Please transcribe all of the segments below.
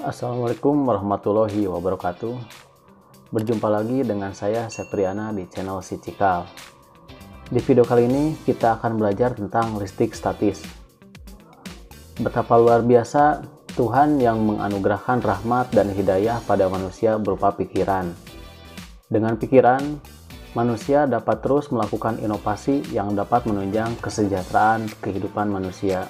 Assalamualaikum warahmatullahi wabarakatuh. Berjumpa lagi dengan saya Septriana di channel Si Cikal. Di video kali ini kita akan belajar tentang listrik statis. Betapa luar biasa Tuhan yang menganugerahkan rahmat dan hidayah pada manusia berupa pikiran. Dengan pikiran, manusia dapat terus melakukan inovasi yang dapat menunjang kesejahteraan kehidupan manusia.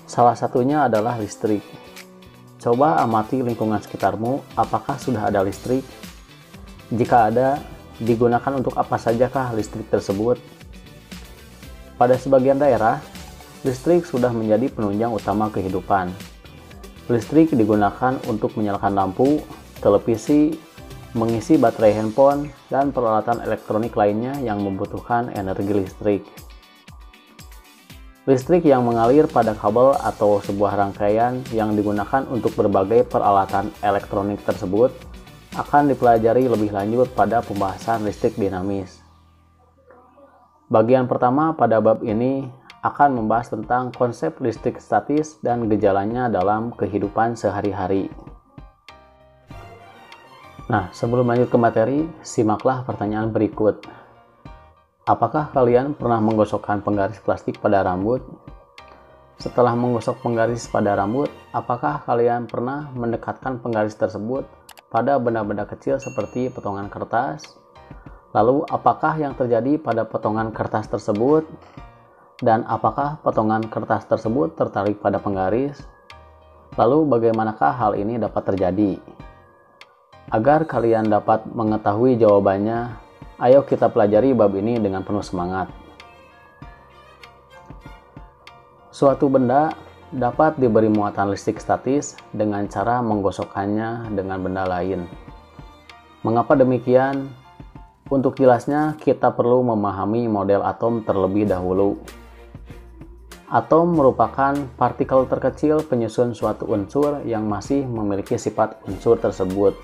Salah satunya adalah listrik. Coba amati lingkungan sekitarmu, apakah sudah ada listrik? Jika ada, digunakan untuk apa sajakah listrik tersebut? Pada sebagian daerah, listrik sudah menjadi penunjang utama kehidupan. Listrik digunakan untuk menyalakan lampu, televisi, mengisi baterai handphone, dan peralatan elektronik lainnya yang membutuhkan energi listrik. Listrik yang mengalir pada kabel atau sebuah rangkaian yang digunakan untuk berbagai peralatan elektronik tersebut akan dipelajari lebih lanjut pada pembahasan listrik dinamis. Bagian pertama pada bab ini akan membahas tentang konsep listrik statis dan gejalanya dalam kehidupan sehari-hari. Nah, sebelum lanjut ke materi, simaklah pertanyaan berikut. Apakah kalian pernah menggosokkan penggaris plastik pada rambut? Setelah menggosok penggaris pada rambut, apakah kalian pernah mendekatkan penggaris tersebut pada benda-benda kecil seperti potongan kertas? Lalu, apakah yang terjadi pada potongan kertas tersebut? Dan apakah potongan kertas tersebut tertarik pada penggaris? Lalu, bagaimanakah hal ini dapat terjadi? Agar kalian dapat mengetahui jawabannya, ayo kita pelajari bab ini dengan penuh semangat. Suatu benda dapat diberi muatan listrik statis dengan cara menggosokkannya dengan benda lain. Mengapa demikian? Untuk jelasnya, kita perlu memahami model atom terlebih dahulu. Atom merupakan partikel terkecil penyusun suatu unsur yang masih memiliki sifat unsur tersebut.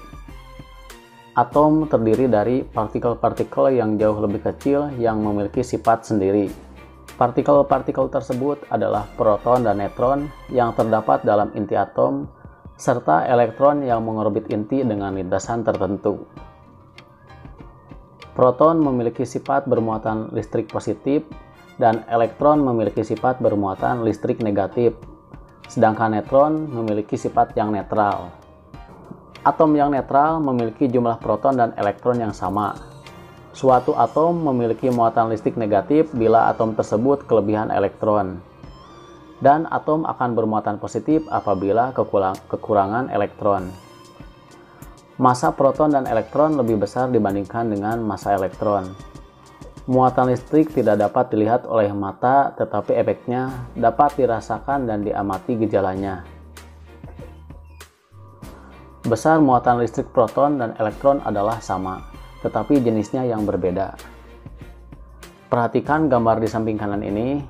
Atom terdiri dari partikel-partikel yang jauh lebih kecil yang memiliki sifat sendiri. Partikel-partikel tersebut adalah proton dan neutron yang terdapat dalam inti atom, serta elektron yang mengorbit inti dengan lintasan tertentu. Proton memiliki sifat bermuatan listrik positif, dan elektron memiliki sifat bermuatan listrik negatif, sedangkan neutron memiliki sifat yang netral. Atom yang netral memiliki jumlah proton dan elektron yang sama. Suatu atom memiliki muatan listrik negatif bila atom tersebut kelebihan elektron. Dan atom akan bermuatan positif apabila kekurangan elektron. Massa proton dan elektron lebih besar dibandingkan dengan massa elektron. Muatan listrik tidak dapat dilihat oleh mata, tetapi efeknya dapat dirasakan dan diamati gejalanya. Besar muatan listrik proton dan elektron adalah sama, tetapi jenisnya yang berbeda. Perhatikan gambar di samping kanan ini.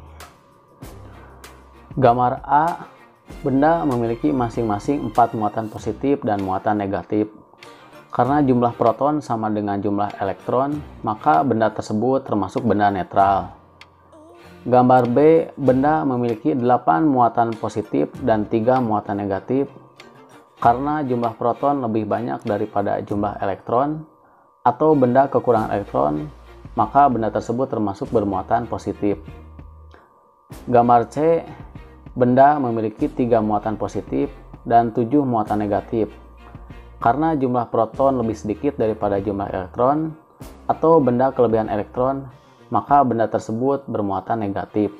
Gambar A, benda memiliki masing-masing 4 muatan positif dan muatan negatif. Karena jumlah proton sama dengan jumlah elektron, maka benda tersebut termasuk benda netral. Gambar B, benda memiliki 8 muatan positif dan 3 muatan negatif. Karena jumlah proton lebih banyak daripada jumlah elektron, atau benda kekurangan elektron, maka benda tersebut termasuk bermuatan positif. Gambar C, benda memiliki 3 muatan positif dan 7 muatan negatif. Karena jumlah proton lebih sedikit daripada jumlah elektron, atau benda kelebihan elektron, maka benda tersebut bermuatan negatif.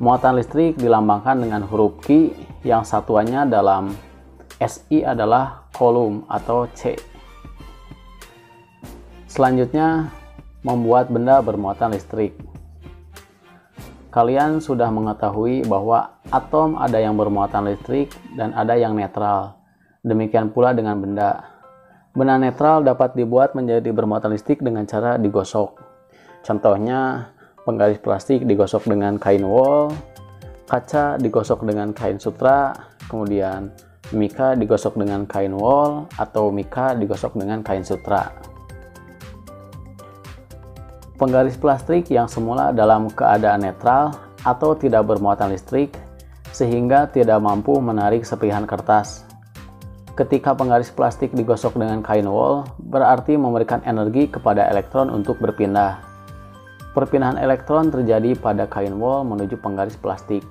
Muatan listrik dilambangkan dengan huruf Q yang satuannya dalam SI adalah Coulomb atau C. Selanjutnya, membuat benda bermuatan listrik. Kalian sudah mengetahui bahwa atom ada yang bermuatan listrik dan ada yang netral. Demikian pula dengan benda. Benda netral dapat dibuat menjadi bermuatan listrik dengan cara digosok. Contohnya, penggaris plastik digosok dengan kain wol, kaca digosok dengan kain sutra, kemudian mika digosok dengan kain wol, atau mika digosok dengan kain sutra. Penggaris plastik yang semula dalam keadaan netral atau tidak bermuatan listrik sehingga tidak mampu menarik serpihan kertas. Ketika penggaris plastik digosok dengan kain wol, berarti memberikan energi kepada elektron untuk berpindah. Perpindahan elektron terjadi pada kain wol menuju penggaris plastik.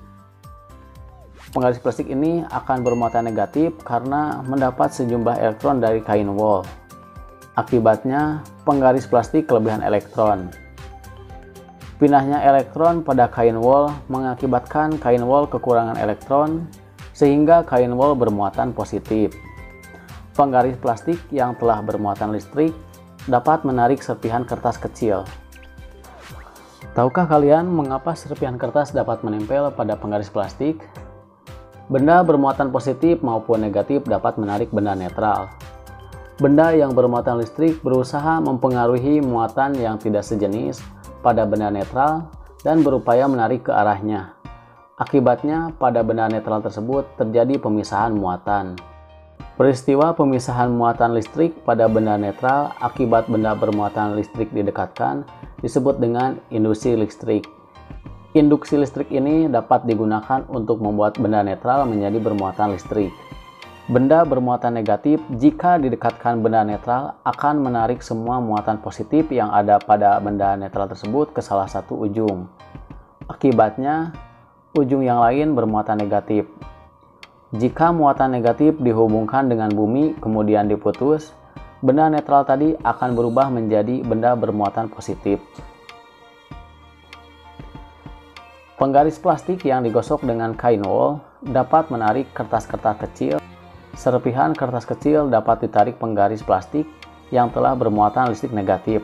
Penggaris plastik ini akan bermuatan negatif karena mendapat sejumlah elektron dari kain wol. Akibatnya, penggaris plastik kelebihan elektron. Pindahnya elektron pada kain wol mengakibatkan kain wol kekurangan elektron, sehingga kain wol bermuatan positif. Penggaris plastik yang telah bermuatan listrik dapat menarik serpihan kertas kecil. Tahukah kalian mengapa serpihan kertas dapat menempel pada penggaris plastik? Benda bermuatan positif maupun negatif dapat menarik benda netral. Benda yang bermuatan listrik berusaha mempengaruhi muatan yang tidak sejenis pada benda netral dan berupaya menarik ke arahnya. Akibatnya, pada benda netral tersebut terjadi pemisahan muatan. Peristiwa pemisahan muatan listrik pada benda netral akibat benda bermuatan listrik didekatkan disebut dengan induksi listrik. Induksi listrik ini dapat digunakan untuk membuat benda netral menjadi bermuatan listrik. Benda bermuatan negatif jika didekatkan benda netral akan menarik semua muatan positif yang ada pada benda netral tersebut ke salah satu ujung. Akibatnya, ujung yang lain bermuatan negatif. Jika muatan negatif dihubungkan dengan bumi kemudian diputus, benda netral tadi akan berubah menjadi benda bermuatan positif. Penggaris plastik yang digosok dengan kain wol dapat menarik kertas-kertas kecil. Serpihan kertas kecil dapat ditarik penggaris plastik yang telah bermuatan listrik negatif,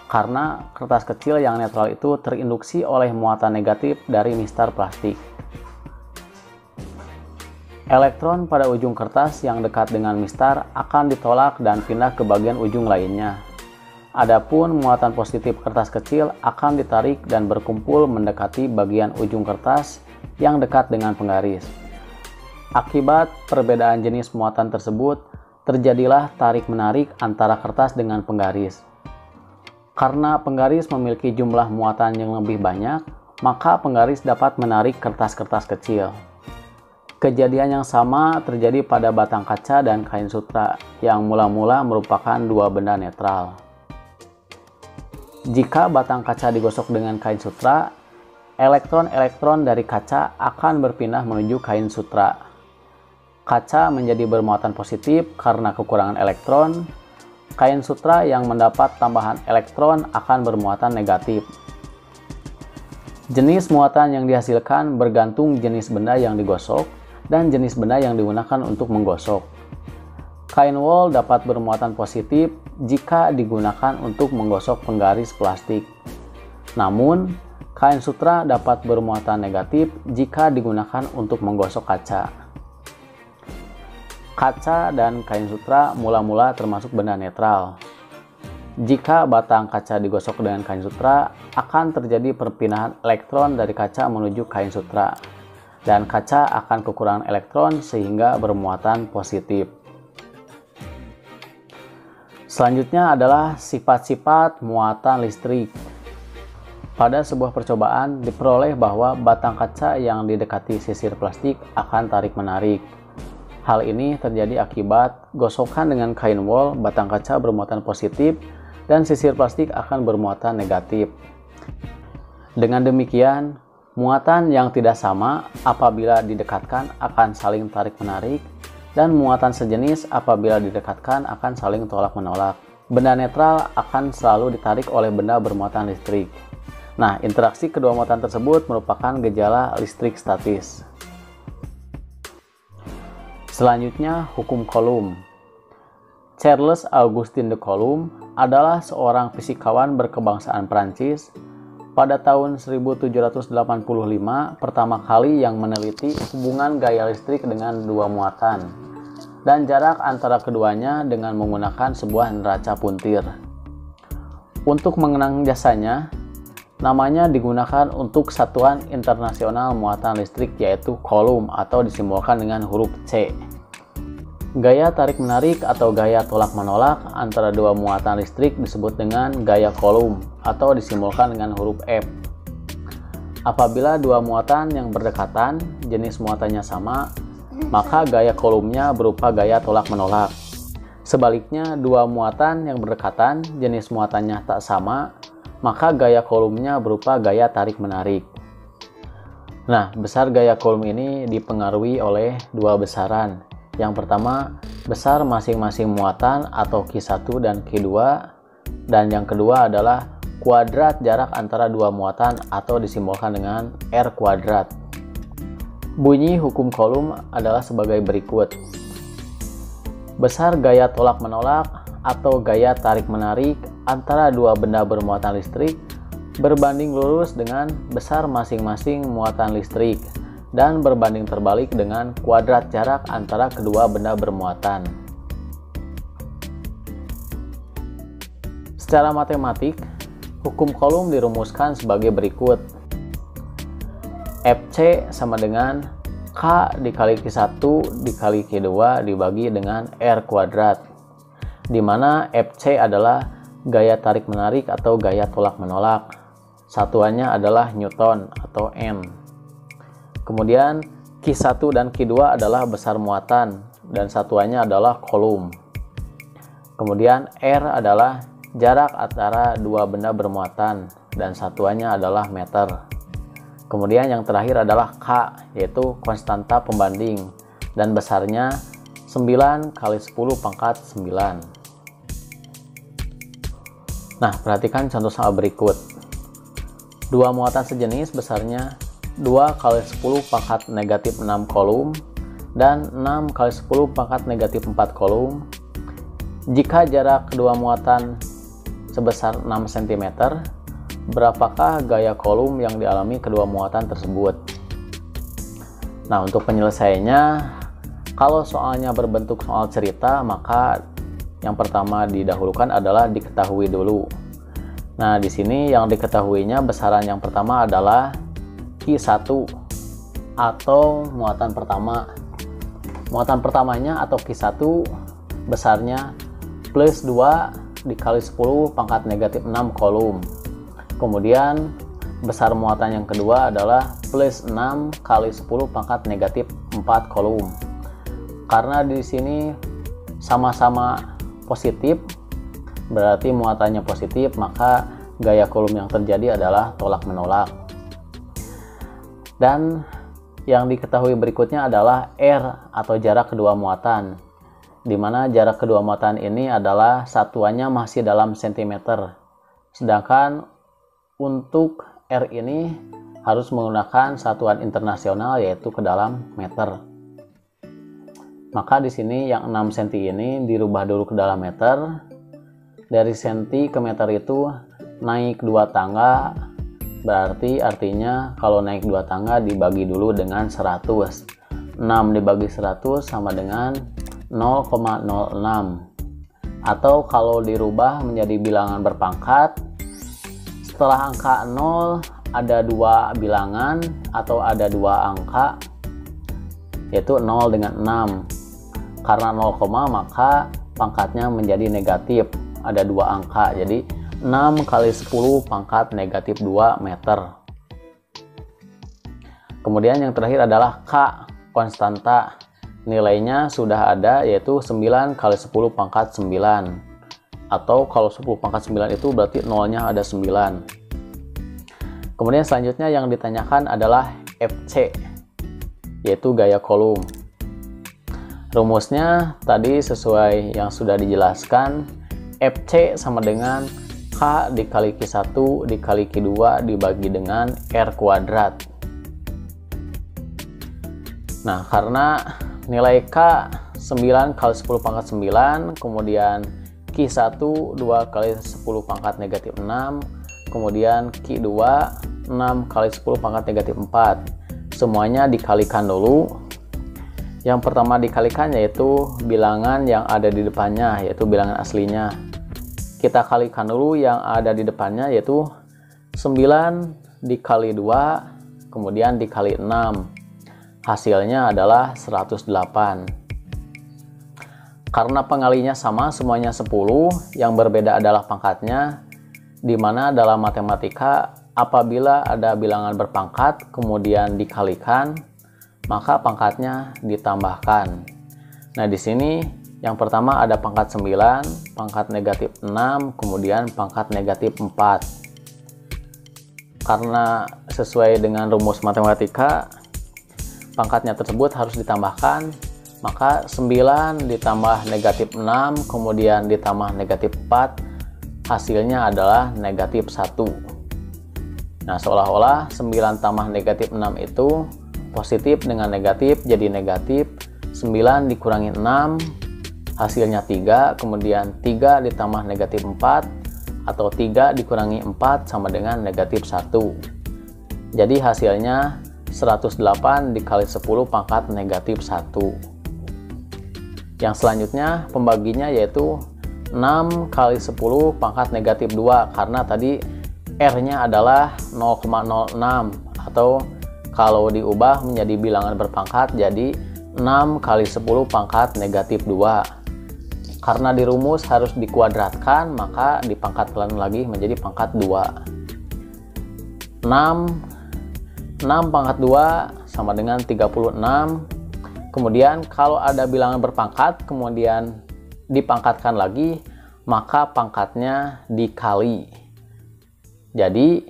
karena kertas kecil yang netral itu terinduksi oleh muatan negatif dari mistar plastik. Elektron pada ujung kertas yang dekat dengan mistar akan ditolak dan pindah ke bagian ujung lainnya. Adapun muatan positif kertas kecil akan ditarik dan berkumpul mendekati bagian ujung kertas yang dekat dengan penggaris. Akibat perbedaan jenis muatan tersebut, terjadilah tarik-menarik antara kertas dengan penggaris. Karena penggaris memiliki jumlah muatan yang lebih banyak, maka penggaris dapat menarik kertas-kertas kecil. Kejadian yang sama terjadi pada batang kaca dan kain sutra, yang mula-mula merupakan dua benda netral. Jika batang kaca digosok dengan kain sutra, elektron-elektron dari kaca akan berpindah menuju kain sutra. Kaca menjadi bermuatan positif karena kekurangan elektron. Kain sutra yang mendapat tambahan elektron akan bermuatan negatif. Jenis muatan yang dihasilkan bergantung jenis benda yang digosok dan jenis benda yang digunakan untuk menggosok. Kain wol dapat bermuatan positif jika digunakan untuk menggosok penggaris plastik. Namun, kain sutra dapat bermuatan negatif jika digunakan untuk menggosok kaca. Kaca dan kain sutra mula-mula termasuk benda netral. Jika batang kaca digosok dengan kain sutra, akan terjadi perpindahan elektron dari kaca menuju kain sutra, dan kaca akan kekurangan elektron sehingga bermuatan positif. Selanjutnya adalah sifat-sifat muatan listrik. Pada sebuah percobaan diperoleh bahwa batang kaca yang didekati sisir plastik akan tarik-menarik. Hal ini terjadi akibat gosokan dengan kain wol, batang kaca bermuatan positif dan sisir plastik akan bermuatan negatif. Dengan demikian, muatan yang tidak sama apabila didekatkan akan saling tarik-menarik, dan muatan sejenis apabila didekatkan akan saling tolak-menolak. Benda netral akan selalu ditarik oleh benda bermuatan listrik. Nah, interaksi kedua muatan tersebut merupakan gejala listrik statis. Selanjutnya, hukum Coulomb. Charles Augustin de Coulomb adalah seorang fisikawan berkebangsaan Prancis. Pada tahun 1785 pertama kali yang meneliti hubungan gaya listrik dengan dua muatan dan jarak antara keduanya dengan menggunakan sebuah neraca puntir. Untuk mengenang jasanya, namanya digunakan untuk satuan internasional muatan listrik yaitu Coulomb atau disimbolkan dengan huruf C. Gaya tarik-menarik atau gaya tolak-menolak antara dua muatan listrik disebut dengan gaya Coulomb atau disimbolkan dengan huruf F. Apabila dua muatan yang berdekatan, jenis muatannya sama, maka gaya kolomnya berupa gaya tolak-menolak. Sebaliknya, dua muatan yang berdekatan, jenis muatannya tak sama, maka gaya kolomnya berupa gaya tarik-menarik. Nah, besar gaya kolom ini dipengaruhi oleh dua besaran. Yang pertama, besar masing-masing muatan atau Q1 dan Q2, dan yang kedua adalah kuadrat jarak antara dua muatan atau disimbolkan dengan R kuadrat. Bunyi hukum Coulomb adalah sebagai berikut. Besar gaya tolak-menolak atau gaya tarik-menarik antara dua benda bermuatan listrik berbanding lurus dengan besar masing-masing muatan listrik dan berbanding terbalik dengan kuadrat jarak antara kedua benda bermuatan. Secara matematik, hukum Coulomb dirumuskan sebagai berikut. Fc sama dengan K dikali Q1 dikali Q2 dibagi dengan R kuadrat, di mana Fc adalah gaya tarik-menarik atau gaya tolak-menolak. Satuannya adalah Newton atau N. Kemudian Q1 dan Q2 adalah besar muatan dan satuannya adalah Coulomb. Kemudian R adalah jarak antara dua benda bermuatan dan satuannya adalah meter. Kemudian yang terakhir adalah K, yaitu konstanta pembanding dan besarnya 9 kali 10 pangkat 9. Nah, perhatikan contoh soal berikut. Dua muatan sejenis besarnya 2 kali 10 pangkat negatif 6 Coulomb dan 6 kali 10 pangkat negatif 4 Coulomb. Jika jarak kedua muatan sebesar 6 cm, berapakah gaya Coulomb yang dialami kedua muatan tersebut? Nah, untuk penyelesaiannya, kalau soalnya berbentuk soal cerita, maka yang pertama didahulukan adalah diketahui dulu. Nah, di sini yang diketahuinya besaran yang pertama adalah Q1 atau muatan pertama. Muatan pertamanya atau Q1 besarnya plus 2 dikali 10 pangkat negatif 6 Coulomb. Kemudian besar muatan yang kedua adalah plus 6 kali 10 pangkat negatif 4 Coulomb. Karena di sini sama-sama positif, berarti muatannya positif, maka gaya Coulomb yang terjadi adalah tolak-menolak. Dan yang diketahui berikutnya adalah R atau jarak kedua muatan, di mana jarak kedua muatan ini adalah satuannya masih dalam cm. Sedangkan untuk R ini harus menggunakan satuan internasional, yaitu ke dalam meter. Maka di sini yang 6 cm ini dirubah dulu ke dalam meter. Dari senti ke meter itu naik 2 tangga, berarti artinya kalau naik 2 tangga dibagi dulu dengan 100. 6 dibagi 100 sama dengan 0,06. Atau kalau dirubah menjadi bilangan berpangkat, setelah angka 0 ada 2 bilangan atau ada 2 angka, yaitu 0 dengan 6. Karena 0, maka pangkatnya menjadi negatif, ada 2 angka, jadi 6 kali 10 pangkat negatif 2 meter. Kemudian yang terakhir adalah K, konstanta. Nilainya sudah ada, yaitu 9 kali 10 pangkat 9. Atau kalau 10 pangkat 9 itu berarti nolnya ada 9. Kemudian selanjutnya yang ditanyakan adalah Fc, yaitu gaya Coulomb. Rumusnya tadi sesuai yang sudah dijelaskan, Fc sama dengan K dikali Q1 dikali Q2 dibagi dengan R kuadrat. Nah, karena nilai K 9 kali 10 pangkat 9, kemudian Q1 2 kali 10 pangkat negatif 6, kemudian Q2 6 kali 10 pangkat negatif 4. Semuanya dikalikan dulu. Yang pertama dikalikan yaitu bilangan yang ada di depannya, yaitu bilangan aslinya. Kita kalikan dulu yang ada di depannya, yaitu 9 dikali 2, kemudian dikali 6. Hasilnya adalah 108. Karena pengalinya sama, semuanya 10, yang berbeda adalah pangkatnya, di mana dalam matematika apabila ada bilangan berpangkat kemudian dikalikan, maka pangkatnya ditambahkan. Nah, di sini yang pertama ada pangkat 9, pangkat negatif 6, kemudian pangkat negatif 4. Karena sesuai dengan rumus matematika, pangkatnya tersebut harus ditambahkan, maka 9 ditambah negatif 6, kemudian ditambah negatif 4, hasilnya adalah negatif 1. Nah, seolah-olah 9 tambah negatif 6 itu positif dengan negatif, jadi negatif. 9 dikurangi 6, hasilnya 3, kemudian 3 ditambah negatif 4, atau 3 dikurangi 4 sama dengan negatif 1. Jadi hasilnya 108 dikali 10 pangkat negatif 1. Yang selanjutnya pembaginya yaitu 6 kali 10 pangkat negatif 2, karena tadi R-nya adalah 0,06, atau kalau diubah menjadi bilangan berpangkat jadi 6 kali 10 pangkat negatif 2. Karena di rumus harus dikuadratkan, maka dipangkatkan lagi menjadi pangkat 2. 6 pangkat 2 sama dengan 36. Kemudian kalau ada bilangan berpangkat kemudian dipangkatkan lagi, maka pangkatnya dikali. Jadi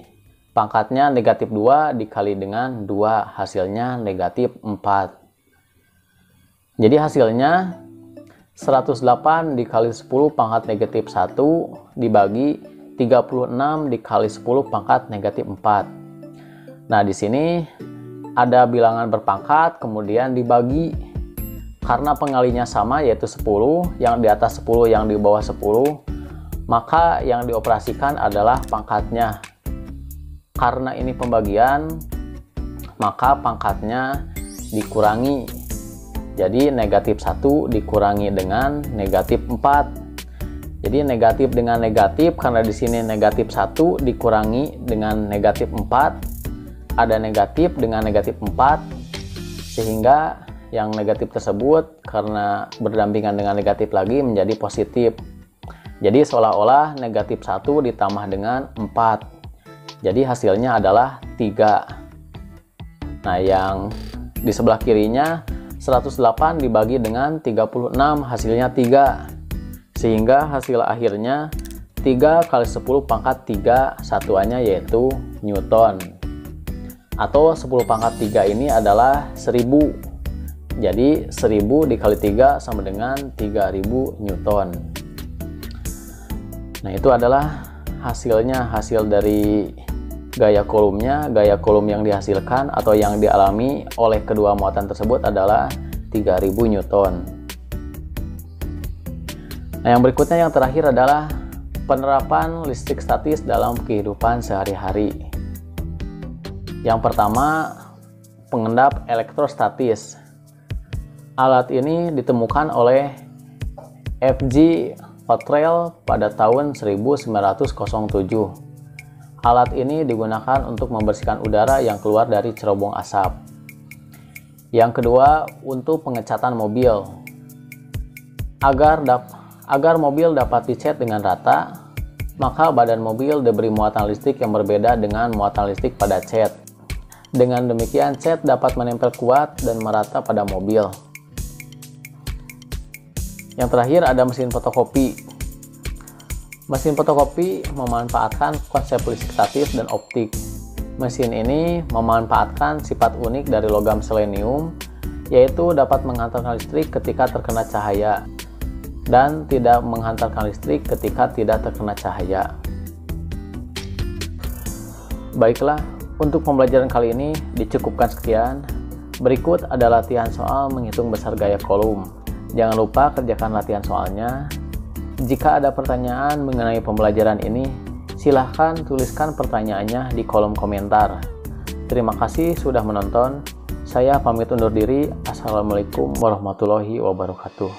pangkatnya negatif 2 dikali dengan 2, hasilnya negatif 4. Jadi hasilnya 108 dikali 10 pangkat negatif 1 dibagi 36 dikali 10 pangkat negatif 4. Nah, di sini ada bilangan berpangkat kemudian dibagi. Karena pengalinya sama yaitu 10, yang di atas 10 yang di bawah 10, maka yang dioperasikan adalah pangkatnya. Karena ini pembagian, maka pangkatnya dikurangi. Jadi negatif 1 dikurangi dengan negatif 4. Jadi negatif dengan negatif, karena di sini negatif 1 dikurangi dengan negatif 4, ada negatif dengan negatif 4, sehingga yang negatif tersebut karena berdampingan dengan negatif lagi menjadi positif. Jadi seolah-olah negatif 1 ditambah dengan 4. Jadi hasilnya adalah 3. Nah, yang di sebelah kirinya 108 dibagi dengan 36, hasilnya 3. Sehingga hasil akhirnya 3 kali 10 pangkat 3, satuannya yaitu Newton. Atau 10 pangkat 3 ini adalah 1000. Jadi 1000 dikali 3 sama dengan 3000 Newton. Nah, itu adalah hasilnya, hasil dari gaya kolomnya. Gaya kolom yang dihasilkan atau yang dialami oleh kedua muatan tersebut adalah 3000 Newton. Nah, yang berikutnya yang terakhir adalah penerapan listrik statis dalam kehidupan sehari-hari. Yang pertama, pengendap elektrostatis. Alat ini ditemukan oleh F.G. Cottrell pada tahun 1907. Alat ini digunakan untuk membersihkan udara yang keluar dari cerobong asap. Yang kedua, untuk pengecatan mobil. Agar mobil dapat dicat dengan rata, maka badan mobil diberi muatan listrik yang berbeda dengan muatan listrik pada cat. Dengan demikian, cat dapat menempel kuat dan merata pada mobil. Yang terakhir ada mesin fotokopi. Mesin fotokopi memanfaatkan konsep listrik statis dan optik. Mesin ini memanfaatkan sifat unik dari logam selenium, yaitu dapat menghantarkan listrik ketika terkena cahaya dan tidak menghantarkan listrik ketika tidak terkena cahaya. Baiklah, untuk pembelajaran kali ini dicukupkan sekian. Berikut ada latihan soal menghitung besar gaya kolom. Jangan lupa kerjakan latihan soalnya. Jika ada pertanyaan mengenai pembelajaran ini, silahkan tuliskan pertanyaannya di kolom komentar. Terima kasih sudah menonton. Saya pamit undur diri. Assalamualaikum warahmatullahi wabarakatuh.